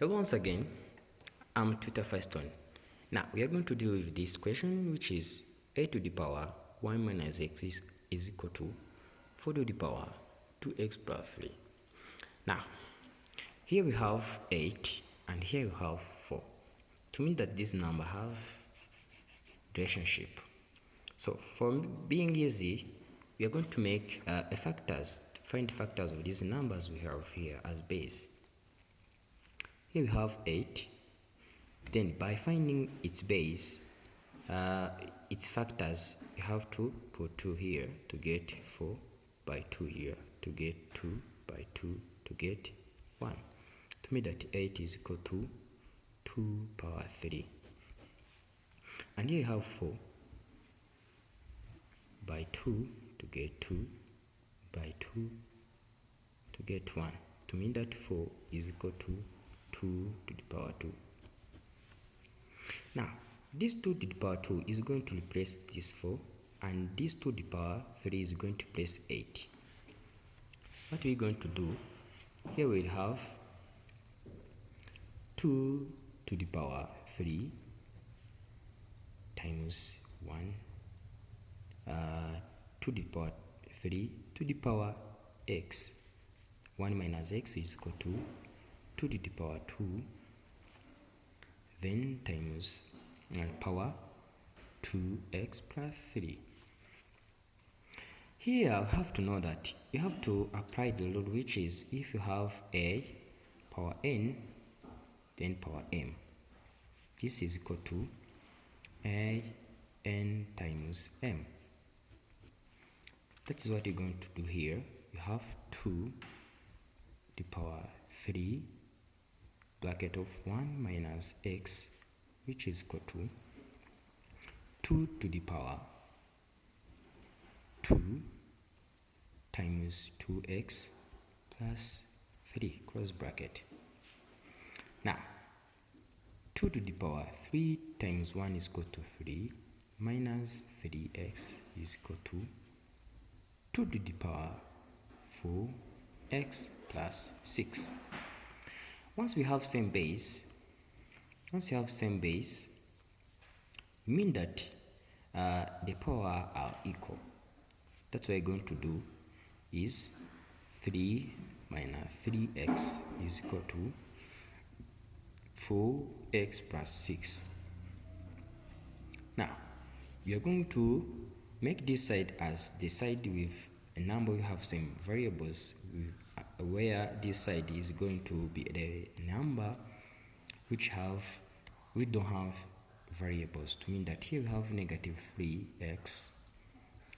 Hello once again, I'm Twitter Firestone. Now we are going to deal with this question, which is a to the power 1 minus x is equal to 4 to the power 2x plus 3. Now here we have 8 and here we have 4. To mean that this number have relationship. So for being easy, we are going to make find factors of these numbers we have here as base. Here we have 8. Then by finding its base, its factors, you have to put 2 here to get 4 by 2 here to get 2 by 2 to get 1. To me that 8 is equal to 2 power 3. And here you have 4 by 2 to get 2 by 2 to get 1. To mean that 4 is equal to 2 to the power 2. Now, this 2 to the power 2 is going to replace this 4, and this 2 to the power 3 is going to replace 8. What we're going to do, here we'll have 2 to the power 3 times 1, 2 to the power 3 to the power x. 1 minus x is equal to 2 to the power 2, then times power 2x plus 3. Here I have to know that you have to apply the rule, which is if you have a power n, then power m. This is equal to a n times m. That is what you're going to do here. You have 2 to the power 3 bracket of 1 minus x, which is equal to 2 to the power 2 times 2x plus 3 close bracket. Now 2 to the power 3 times 1 is equal to 3 minus 3x is equal to 2 to the power 4x plus 6. Once we have same base, mean that the power are equal. That's what we're going to do is 3 minus 3x is equal to 4x plus 6. Now we are going to make this side as the side with a number we have same variables, where this side is going to be the number which we don't have variables. To mean that here we have negative 3x,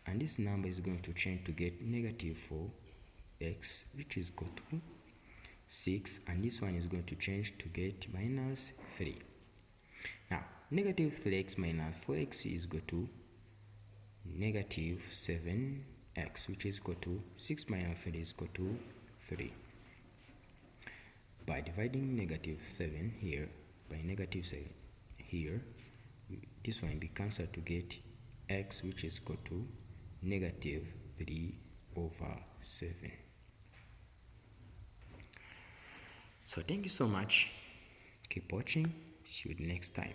and this number is going to change to get negative 4x, which is equal to 6, and this one is going to change to get minus 3. Now negative 3x minus 4x is equal to negative 7x, which is equal to 6 minus 3 is equal to 3. By dividing negative 7 here by negative 7 here, this one be cancelled to get x, which is equal to negative 3 over 7. So thank you so much. Keep watching. See you next time.